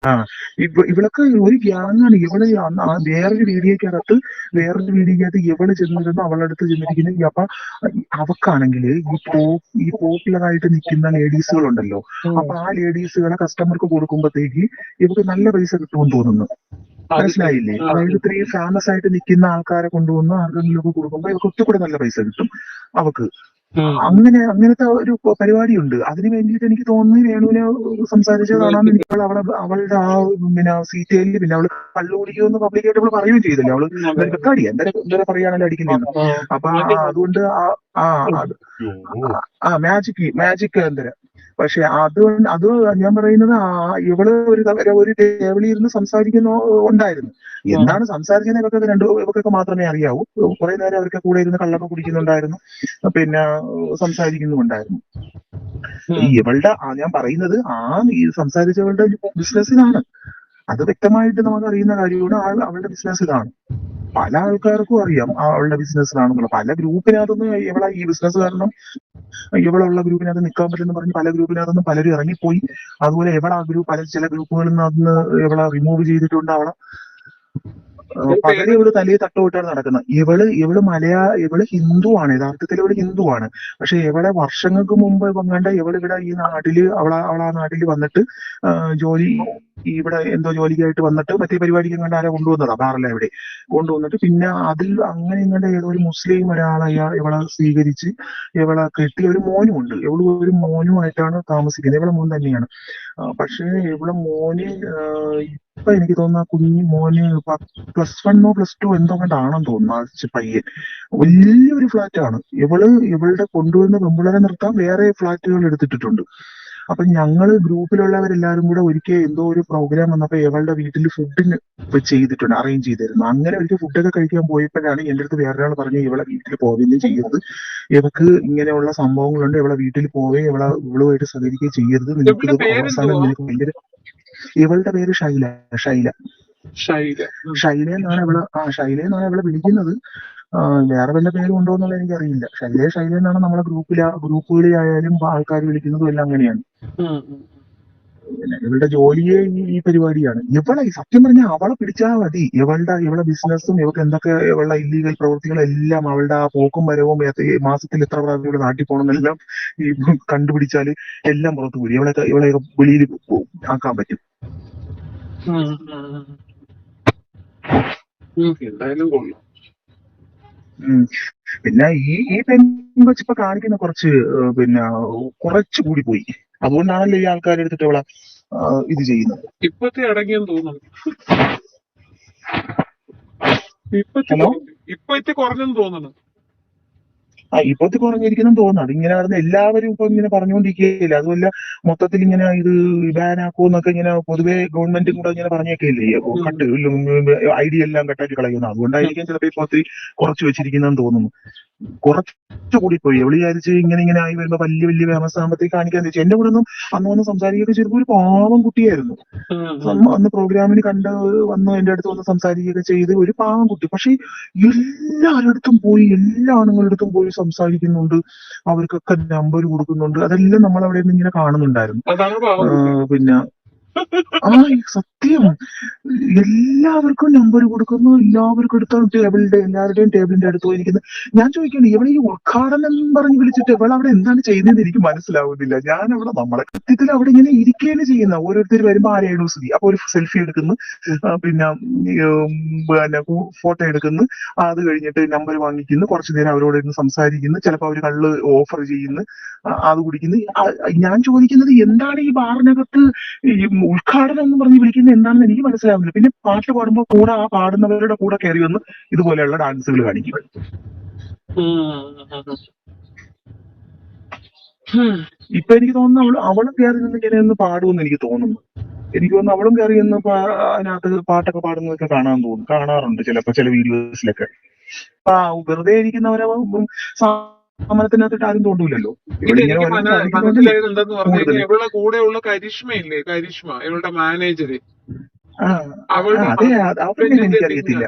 ആ ഇവളൊക്കെ ഒരു ഗ്യാങ്ങാണ്. വേറൊരു വീഡിയോക്കകത്ത് ഇവള് ചെന്നിരുന്നു അവളുടെ അടുത്ത് ചെന്നിരിക്കുന്നത്. അപ്പൊ അവക്കാണെങ്കിൽ ഈ പോപ്പുലർ ആയിട്ട് നിൽക്കുന്ന ലേഡീസുകളുണ്ടല്ലോ, അപ്പൊ ആ ലേഡീസുകളെ കസ്റ്റമർക്ക് കൊടുക്കുമ്പോഴത്തേക്ക് ഇവർക്ക് നല്ല പൈസ കിട്ടുമെന്ന് തോന്നുന്നു. മനസ്സിലായില്ലേ? അതായത് ഇത്രയും ഫേമസ് ആയിട്ട് നിൽക്കുന്ന ആൾക്കാരെ കൊണ്ടുവന്ന് ആർക്കെങ്കിലും ഒക്കെ കൊടുക്കുമ്പോൾ ഇവർക്ക് ഒത്തുകൂടെ നല്ല പൈസ കിട്ടും അവക്ക്. അങ്ങനത്തെ ഒരു പരിപാടിയുണ്ട്. അതിന് വേണ്ടിയിട്ട് എനിക്ക് തോന്നുന്നു രേണുവിനെ സംസാരിച്ചതാണെന്ന് എനിക്ക് അവളുടെ ആ പിന്നെ സീറ്റയില് പിന്നെ അവള് കള്ളു കുടിക്കുമെന്ന് പബ്ലിക്കായിട്ട് അവള് പറയുകയും ചെയ്തല്ലേ. അവള് എന്തായാലും വെക്കാടിയ എന്തായാലും പറയാണല്ലോ അടിക്കുന്നതെന്ന്. അപ്പൊ അതുകൊണ്ട് മാജിക് എന്തരം. പക്ഷെ അത് ഞാൻ പറയുന്നത് ഇവള് ഒരു ടേബിളിൽ ഇരുന്ന് സംസാരിക്കുന്ന ഉണ്ടായിരുന്നു. എന്താണ് സംസാരിക്കുന്നത് ഇവർക്കൊക്കെ മാത്രമേ അറിയാവൂ. കുറെ നേരം അവർക്ക് കൂടെ ഇരുന്ന് കള്ളൊക്കെ കുടിക്കുന്നുണ്ടായിരുന്നു, പിന്നെ സംസാരിക്കുന്നുണ്ടായിരുന്നു. ഇവളുടെ ഞാൻ പറയുന്നത് ഈ സംസാരിച്ചവളുടെ ബിസിനസ്സിലാണ്. അത് വ്യക്തമായിട്ട് നമുക്ക് അറിയുന്ന കാര്യമാണ്. അവളുടെ ബിസിനസ് ഇതാണ്. പല ആൾക്കാർക്കും അറിയാം അവളുടെ ബിസിനസ്സിലാണെന്നുള്ള. പല ഗ്രൂപ്പിനകത്തൊന്നും ഇവളെ ഈ ബിസിനസ് കാരണം ഇവളുള്ള ഗ്രൂപ്പിനകത്ത് നിൽക്കാൻ പറ്റുമെന്ന് പറഞ്ഞ് പല ഗ്രൂപ്പിനകത്തൊന്നും പലരും ഇറങ്ങിപ്പോയി. അതുപോലെ ചില ഗ്രൂപ്പുകളിൽ നിന്ന് ഇവളെ റിമൂവ് ചെയ്തിട്ടുണ്ട്. പകരം ഇവള് തലയിൽ തട്ടുവിട്ടാണ് നടക്കുന്നത്. ഇവള് ഹിന്ദുവാണ്. യഥാർത്ഥത്തിൽ ഇവള് ഹിന്ദുവാണ്. പക്ഷെ ഇവളെ വർഷങ്ങൾക്ക് മുമ്പ് ഇവളിവിടെ ഈ നാട്ടില് അവളാ നാട്ടിൽ വന്നിട്ട് ഇവിടെ എന്തോ ജോലിക്കായിട്ട് വന്നിട്ട് മറ്റേ പരിപാടിക്ക് ആരെ കൊണ്ടുവന്നതാ, ബാറല്ല ഇവിടെ കൊണ്ടുവന്നിട്ട് പിന്നെ അതിൽ അങ്ങനെ ഏതോ ഒരു മുസ്ലിം ഒരാളെ ഇവളെ സ്വീകരിച്ച് ഇവളെ കെട്ടി ഒരു മോനുമുണ്ട്. ഒരു മോനുമായിട്ടാണ് താമസിക്കുന്നത്. ഇവളെ മോൻ തന്നെയാണ്. പക്ഷേ ഇവളെ മോന് ഇപ്പൊ എനിക്ക് തോന്നുന്നു കുഞ്ഞു മോന് +1 +2 എന്തോ കണ്ടാണെന്ന് തോന്നുന്നു. ആ പയ്യൻ വലിയൊരു ഫ്ലാറ്റാണ്. ഇവളുടെ കൊണ്ടുവന്ന പെമ്പിളരെ നിർത്താൻ വേറെ ഫ്ലാറ്റുകൾ എടുത്തിട്ടിട്ടുണ്ട്. അപ്പൊ ഞങ്ങള് ഗ്രൂപ്പിലുള്ളവരെല്ലാരും കൂടെ ഒരിക്കൽ എന്തോ ഒരു പ്രോഗ്രാം വന്നപ്പോ ഇവളുടെ വീട്ടിൽ ഫുഡിന് ചെയ്തിട്ടുണ്ട്, അറേഞ്ച് ചെയ്തിരുന്നു. അങ്ങനെ ഒരിക്കൽ ഫുഡൊക്കെ കഴിക്കാൻ പോയപ്പോഴാണ് എന്റെ അടുത്ത് വേറൊരാൾ പറഞ്ഞു ഇവളെ വീട്ടിൽ പോവുകയും ചെയ്യരുത്, ഇവക്ക് ഇങ്ങനെയുള്ള സംഭവങ്ങളുണ്ട്, ഇവളെ വീട്ടിൽ പോവുകയും ഇവളുമായിട്ട് സഹകരിക്കുകയും ചെയ്യരുത്, നിനക്ക് ഇത് അവസാനം നിനക്ക് ഭയങ്കര. ഇവളുടെ പേര് ഷൈല എന്നാണ് ഇവളെ വിളിക്കുന്നത്. വേറെ വല്ല പേരും ഉണ്ടോ എന്നുള്ളത് എനിക്കറിയില്ല. ഷൈല എന്നാണ് നമ്മളെ ഗ്രൂപ്പുകളിലായാലും ആൾക്കാർ വിളിക്കുന്നതും എല്ലാം അങ്ങനെയാണ്. ഇവളുടെ ജോലിയെ ഈ പരിപാടിയാണ്. സത്യം പറഞ്ഞാൽ അവളെ പിടിച്ചാൽ മതി. ഇവളുടെ ബിസിനസ്സും ഇവൾക്ക് എന്തൊക്കെ ഇവളുടെ ഇല്ലീഗൽ പ്രവൃത്തികളെല്ലാം അവളുടെ ആ പോക്കും വരവും മാസത്തിൽ എത്ര പ്രാവശ്യം ഇവിടെ നാട്ടിൽ പോകണമെന്നെല്ലാം ഈ കണ്ടുപിടിച്ചാല് എല്ലാം പുറത്തു പോയി. ഇവളെ വെളിയിൽ ആക്കാൻ പറ്റും. എന്തായാലും കൊള്ളാം. പിന്നെ ഈ പെൺകൊച്ച് ഇപ്പൊ കാണിക്കുന്ന കുറച്ച് കൂടി പോയി. അതുകൊണ്ടാണല്ലോ ഈ ആൾക്കാർ എടുത്തിട്ട് ഇവളെ ഇത് ചെയ്യുന്നത്. ഇപ്പത്തെ അടങ്ങിയെന്ന് തോന്നുന്നു. ഇപ്പത്തെ കുറഞ്ഞെന്ന് തോന്നുന്നു. ഇപ്പത്തെ കുറഞ്ഞിരിക്കുന്നെന്ന് തോന്നുന്നു. അതിങ്ങനെ നടന്ന് എല്ലാവരും ഇപ്പൊ ഇങ്ങനെ പറഞ്ഞുകൊണ്ടിരിക്കുകയില്ല. അതുമല്ല മൊത്തത്തിൽ ഇങ്ങനെ ഇത് ബാനാക്കുമെന്നൊക്കെ ഇങ്ങനെ പൊതുവെ ഗവൺമെന്റും കൂടെ ഇങ്ങനെ പറഞ്ഞേക്കില്ലേ, ID എല്ലാം കട്ടാക്കി കളയുന്നു. അതുകൊണ്ടായിരിക്കും ചിലപ്പോ ഇപ്പൊ കുറച്ച് വെച്ചിരിക്കുന്നതെന്ന് തോന്നുന്നു. കുറച്ചുകൂടി പോയി. എവിടെ വിചാരിച്ച് ഇങ്ങനെ ആയി വരുമ്പോ വലിയ ഫേമസ് ആകുമ്പോഴത്തേക്ക് കാണിക്കാന്ന് വെച്ചാൽ. എന്റെ കൂടെ ഒന്നും അന്ന് സംസാരിക്കുകയൊക്കെ ചെയ്തപ്പോൾ ഒരു പാവം കുട്ടിയായിരുന്നു. അന്ന് പ്രോഗ്രാമിന് വന്ന് എന്റെ അടുത്ത് വന്ന് സംസാരിക്കുകയൊക്കെ ചെയ്ത് ഒരു പാവം കുട്ടി. പക്ഷെ എല്ലാ ആണുങ്ങളുടെ അടുത്തും പോയി സംസാരിക്കുന്നുണ്ട്, അവർക്കൊക്കെ നമ്പർ കൊടുക്കുന്നുണ്ട്. അതെല്ലാം നമ്മൾ അവിടെ നിന്ന് ഇങ്ങനെ കാണുന്നുണ്ടായിരുന്നു. പിന്നെ സത്യം എല്ലാവർക്കും നമ്പർ കൊടുക്കുന്നു, എല്ലാവർക്കും എടുത്ത എല്ലാവരുടെയും ടേബിളിന്റെ അടുത്ത് പോയിരിക്കുന്നു. ഞാൻ ചോദിക്കുന്നു ഇവളെ ഈ ഉദ്ഘാടനം പറഞ്ഞ് വിളിച്ചിട്ട് ഇവൾ അവിടെ എന്താണ് ചെയ്യുന്നതെന്ന് എനിക്ക് മനസ്സിലാവുന്നില്ല. ഞാൻ അവിടെ നമ്മളെ കൃത്യത്തിൽ അവിടെ ഇങ്ങനെ ഇരിക്കുകയാണ് ചെയ്യുന്ന. ഓരോരുത്തർ വരുമ്പോ ആരെയാണ് സ്ഥിതി, അപ്പൊ ഒരു സെൽഫി എടുക്കുന്നു, പിന്നെ ഫോട്ടോ എടുക്കുന്നു, അത് കഴിഞ്ഞിട്ട് നമ്പർ വാങ്ങിക്കുന്നു, കുറച്ചു നേരം അവരോട് ഇരുന്ന് സംസാരിക്കുന്നു, ചിലപ്പോൾ അവർ കള്ള് ഓഫർ ചെയ്യുന്നു, അത് കുടിക്കുന്നു. ഞാൻ ചോദിക്കുന്നത് എന്താണ് ഈ ബാറിനകത്ത് ഉദ്ഘാടനം എന്ന് പറഞ്ഞ് വിളിക്കുന്നത് എന്താണെന്ന് എനിക്ക് മനസ്സിലാവുന്നില്ല. പിന്നെ പാട്ട് പാടുമ്പോൾ കൂടെ ആ പാടുന്നവരുടെ കൂടെ കയറി വന്ന് ഇതുപോലെയുള്ള ഡാൻസുകൾ കാണിക്കും. ഇപ്പൊ എനിക്ക് തോന്നുന്നു അവളും കയറി നിന്ന് ഇങ്ങനെ ഒന്ന് പാടുമെന്ന് എനിക്ക് തോന്നുന്നു. എനിക്ക് തോന്നുന്നു അവളും കയറി നിന്ന് അതിനകത്ത് പാട്ടൊക്കെ പാടുന്നതൊക്കെ കാണാറുണ്ട് ചില വീഡിയോസിലൊക്കെ. വെറുതെ ഇരിക്കുന്നവരെ സമരത്തിനകത്തിട്ട് ആരും തോന്നൂലല്ലോ. മനസ്സിലായത് എന്താന്ന് പറഞ്ഞു കഴിഞ്ഞാൽ ഇവളുടെ കൂടെയുള്ള കരിഷ്മ ഇവളുടെ മാനേജര്, എനിക്കറിയത്തില്ല.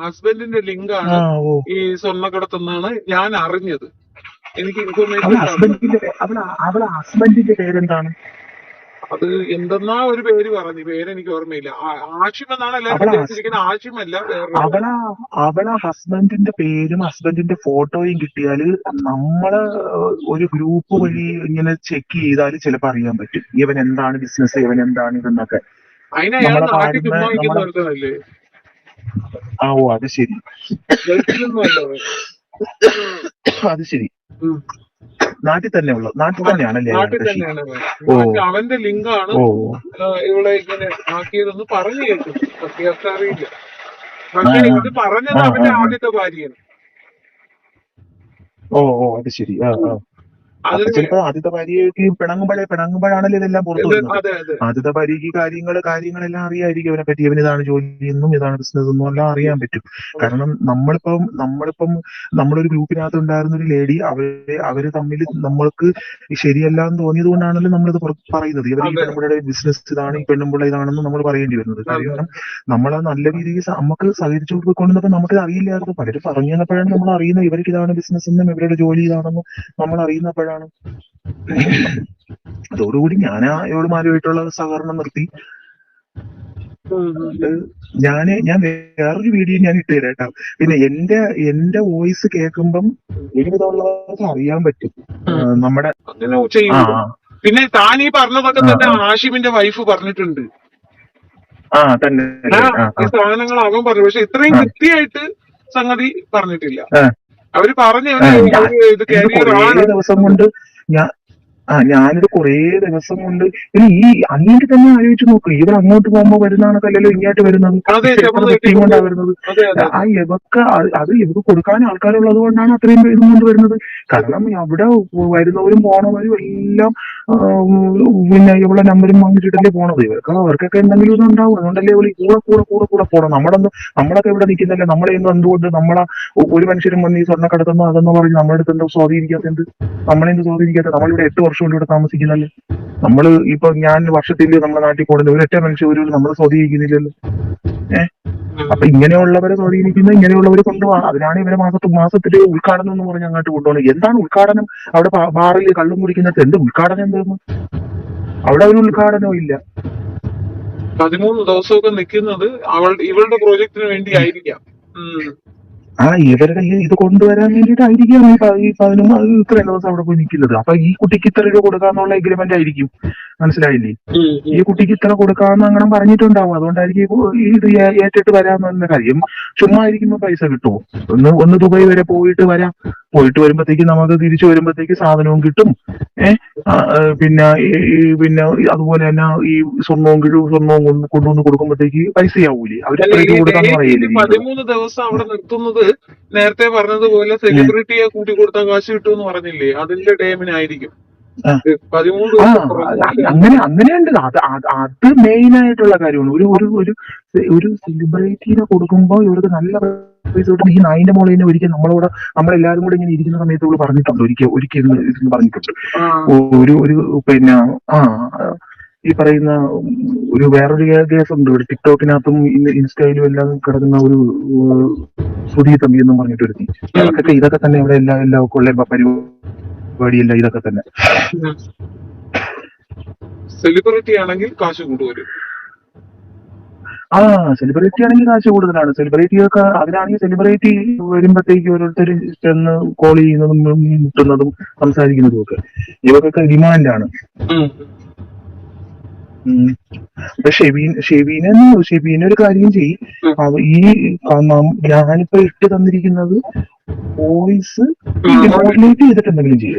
ഹസ്ബൻഡിന്റെ ലിങ്കാണ് ഈ സ്വർണ്ണക്കടത്തെന്നാണ് ഞാൻ അറിഞ്ഞത്. എനിക്ക് അവളെ ഹസ്ബൻഡിന്റെ പേരെന്താണ്? അത് എന്തെന്നാ ഒരു പേര് പറഞ്ഞു, പേരെനിക്ക് ഓർമ്മയില്ല. ആഷിം എന്നാണ് എല്ലാവരും അവളാ ഉദ്ദേശിച്ചിരിക്കുന്നത്. ആഷിമല്ല, വേറൊരു അവളാ അവളെ ഹസ്ബൻഡിന്റെ പേരും ഹസ്ബൻഡിന്റെ ഫോട്ടോയും കിട്ടിയാല് നമ്മള് ഒരു ഗ്രൂപ്പ് വഴി ഇങ്ങനെ ചെക്ക് ചെയ്താൽ ചിലപ്പോ അറിയാൻ പറ്റും ഇവൻ എന്താണ് ബിസിനസ്, ഇവൻ എന്താണ് ഇതെന്നൊക്കെ. അതിന് അയാൾ നമ്മളെ നാട്ടിൽ പാടുന്ന ചുമ്മാ വയ്ക്കുന്ന നമ്മളെ ഒരുത്തനല്ലേ, ഓ അത് ശരി. ഗൾഫിലൊന്നും അല്ല അവൻ. അത് ശരി. ഉം. നാട്ടിൽ തന്നെയാണല്ലേ നാട്ടിൽ അയാളുടെ കക്ഷി? തന്നെയാണ് അവൻ. ഓ മറ്റേ അവന്റെ ലിങ്കാണ് ഓ ഇവിടെ ഇങ്ങനെ ആക്കിയതെന്ന് പറഞ്ഞു കേട്ടു. സത്യാവസ്ഥ അറിയില്ല. ആ പക്ഷെ ആ ഇത് പറഞ്ഞത് ആ അവന്റെ ആ ആദ്യത്തെ ഭാര്യയാണ്. ഓ ഓ അത് ശരി. ആ അപ്പൊ അതിന് ചിലപ്പോ ആദ്യത്തെ ഭാര്യയ്ക്ക് പിണങ്ങുമ്പോഴാണല്ലോ ഇതെല്ലാം പുറത്തു വരുന്നത്. അതെ അതെ. ആദ്യത്തെ ഭാര്യയ്ക്ക് കാര്യങ്ങളെല്ലാം അറിയായിരിക്കും, അവനെ പറ്റി ഇവൻ ഇതാണ് ജോലി എന്നും ഇതാണ് ബിസിനസ് എന്നും എല്ലാം അറിയാൻ പറ്റും. കാരണം നമ്മളിപ്പം നമ്മളൊരു ഗ്രൂപ്പിനകത്ത് ഉണ്ടായിരുന്ന ഒരു ലേഡി, അവര് തമ്മിൽ നമ്മൾക്ക് ശരിയല്ല എന്ന് തോന്നിയത് കൊണ്ടാണല്ലോ നമ്മളിത് പറയുന്നത്. ഇവർ ഈ അതെ പെണ്ണുമ്പിള്ളയുടെ ബിസിനസ് ഇതാണ്, ഈ പെണ്ണുമ്പിള്ള ഇതാണെന്ന് നമ്മൾ പറയേണ്ടി വരുന്നത്. അതെ. കാരണം നമ്മളത് നല്ല രീതിയിൽ നമുക്ക് സഹകരിച്ചു കൊടുക്കൊണ്ടിരുന്നപ്പോൾ നമുക്ക് അറിയില്ലായിരുന്നു. പലരും പറഞ്ഞു തന്നപ്പോഴാണ് നമ്മൾ അറിയുന്നത് ഇവർക്ക് ഇതാണ് ബിസിനസ് എന്നും ഇവരുടെ ജോലി ഇതാണെന്നും നമ്മൾ അറിയുന്നപ്പോഴാണ്. അതോടുകൂടി ഞാൻ ഇവളുമാരുമായിട്ടുള്ള സഹകരണം നിർത്തി. ഞാൻ വേറൊരു വീഡിയോ ഞാൻ ഇട്ടുതരാം കേട്ടോ. പിന്നെ എന്റെ വോയിസ് കേൾക്കുമ്പം ഒരുവിധമുള്ളവർക്ക് അറിയാൻ പറ്റും നമ്മുടെ അങ്ങനെ ചെയ്യും. പിന്നെ താൻ ഈ പറഞ്ഞതൊക്കെ തന്നെ ആഷിമിന്റെ വൈഫ് പറഞ്ഞിട്ടുണ്ട്. തന്നെ ഈ സാധനങ്ങൾ അവൻ പറഞ്ഞു, പക്ഷെ ഇത്രയും കൃത്യമായിട്ട് സംഗതി പറഞ്ഞിട്ടില്ല. അവര് പറഞ്ഞു ഇത് കരിയർ ആണ്. ദിവസം കൊണ്ട് ഞാനിത് കുറേ ദിവസം കൊണ്ട് ഈ അങ്ങോട്ട് തന്നെ ആലോചിച്ച് നോക്ക്. ഇവർ അങ്ങോട്ട് പോകുമ്പോ വരുന്നതാണല്ലോ ഇങ്ങോട്ട് വരുന്നത്, കൊണ്ടാ വരുന്നത്. ഇവർക്ക് കൊടുക്കാൻ ആൾക്കാരുള്ളത് കൊണ്ടാണ് അത്രയും ഇതും കൊണ്ട് വരുന്നത്. കാരണം അവിടെ വരുന്നവരും പോണവരും എല്ലാം പിന്നെ ഇവിടെ നമ്പരും വാങ്ങിച്ചിട്ടല്ലേ പോണത്. അവർക്കൊക്കെ എന്തെങ്കിലും ഇതുണ്ടാവും. അതുകൊണ്ടല്ലേ ഇവള് കൂടെ പോണം. നമ്മളൊക്കെ ഇവിടെ നിൽക്കുന്നില്ല. നമ്മളെയൊന്നും എന്തുകൊണ്ട് നമ്മളെ ഒരു മനുഷ്യരും വന്ന് ഈ സ്വർണ്ണക്കടത്തൊന്നും അതെന്ന് പറഞ്ഞ് നമ്മുടെ അടുത്ത് എന്തോ സ്വാധീനിക്കാത്തത്, നമ്മളെന്ത് സ്വാധീനിക്കാത്തത്? നമ്മളിവിടെ 8 വർഷം കൊണ്ട് ഇവിടെ താമസിക്കുന്നല്ലേ. നമ്മള് ഇപ്പൊ ഞാൻ വർഷത്തിൽ നമ്മുടെ നാട്ടിൽ കൂടുന്നത് ഒരൊറ്റ മനുഷ്യർ നമ്മൾ സ്വാധീനിക്കുന്നില്ലല്ലോ. അപ്പൊ ഇങ്ങനെയുള്ളവരെ സ്വാധീനിക്കുന്ന ഇങ്ങനെയുള്ളവർ കൊണ്ടുപോകാം. അതിനാണ് ഇവരെ മാസത്തില് ഉദ്ഘാടനം എന്ന് പറഞ്ഞ് അങ്ങോട്ട് കൊണ്ടുപോകുന്നത്. എന്താണ് ഉദ്ഘാടനം? അവിടെ ബാറിൽ കള്ളും കുടിക്കുന്നത് എന്ത് ഉദ്ഘാടനം? എന്തായിരുന്നു അവിടെ? ഒരു ഉദ്ഘാടനവും ഇല്ല. 13 ദിവസമൊക്കെ നിൽക്കുന്നത് ഇവളുടെ പ്രോജക്റ്റിന് വേണ്ടി ആയിരിക്കാം. ഇവരുടെ ഇത് കൊണ്ടുവരാൻ വേണ്ടിയിട്ടായിരിക്കും ഈ 13 ഇത്രയും ദിവസം അവിടെ പോയി നിൽക്കുന്നത്. അപ്പൊ ഈ കുട്ടിക്ക് ഇത്ര രൂപ കൊടുക്കാന്നുള്ള എഗ്രിമെന്റ് ആയിരിക്കും. മനസ്സിലായില്ലേ? ഈ കുട്ടിക്ക് ഇത്ര കൊടുക്കാന്ന് അങ്ങനെ പറഞ്ഞിട്ടുണ്ടാവും. അതുകൊണ്ടായിരിക്കും ഇത് ഏറ്റിട്ട് വരാമെന്ന കാര്യം. ചുമ്മാ ഇരിക്കുമ്പോ പൈസ കിട്ടുമോ? ഒന്ന് ദുബായ് വരെ പോയിട്ട് വരാം. പോയിട്ട് വരുമ്പോഴത്തേക്ക് നമുക്ക് തിരിച്ചു വരുമ്പോഴത്തേക്ക് സാധനവും കിട്ടും. പിന്നെ അതുപോലെ തന്നെ ഈ സ്വർണവും കൊണ്ടുവന്ന് കൊടുക്കുമ്പോഴത്തേക്ക് പൈസയാവൂലേ? അവര് കൊടുക്കാന്ന് പറയില്ലേ? 13 ദിവസം അവിടെ നിർത്തുന്നത് നേരത്തെ പറഞ്ഞതുപോലെ സെലിബ്രിറ്റിയെ കൂട്ടി കൊടുത്താൽ കാശ് കിട്ടുമെന്ന് പറഞ്ഞില്ലേ? അതിന്റെ ടൈമിനായിരിക്കും 13 ദിവസം. അങ്ങനെയുണ്ട്. അത് മെയിൻ ആയിട്ടുള്ള കാര്യമാണ്. ഒരു സെലിബ്രിറ്റീനെ കൊടുക്കുമ്പോ ഇവർക്ക് നല്ല പൈസ കിട്ടും. ഈ നായിന്റെ മോളെ തന്നെ ഒരിക്കൽ നമ്മളെല്ലാരും കൂടെ ഇങ്ങനെ ഇരിക്കുന്ന സമയത്ത് ഇവള് പറഞ്ഞിട്ടുണ്ട്, ഒരിക്കൽ പറഞ്ഞിട്ടുണ്ട്. ഒരു പിന്നെ ഈ പറയുന്ന ഒരു വേറൊരു കേസ് ഉണ്ട് ഇവിടെ ടിക്ടോക്കിനകത്തും ഇൻസ്റ്റയിലും എല്ലാം കിടക്കുന്ന ഒരു സുധി തമ്പി എന്നും പറഞ്ഞിട്ടൊരു അതൊക്കെ ഇതൊക്കെ തന്നെ ഇവിടെ എല്ലാം കൊള്ള പരിപാടിയല്ല ഇതൊക്കെ തന്നെ. സെലിബ്രിറ്റി ആണെങ്കിൽ കാശ് കൂടുതലും. സെലിബ്രിറ്റി ആണെങ്കിൽ കാശ് കൂടുതലാണ്. സെലിബ്രിറ്റിയൊക്കെ അതിനാണെങ്കിൽ സെലിബ്രിറ്റി വരുമ്പോഴത്തേക്ക് ഓരോരുത്തർ ചെന്ന് കോൾ ചെയ്യുന്നതും മുട്ടുന്നതും സംസാരിക്കുന്നതും ഒക്കെ ഇവർക്കൊക്കെ ഡിമാൻഡാണ്. ഷെബീന ഒരു കാര്യം ചെയ്യും. ഞാനിപ്പോ ഇട്ട് തന്നിരിക്കുന്നത് വോയിസ് മോഡുലേറ്റ് ചെയ്തിട്ട് എന്തെങ്കിലും ചെയ്യും.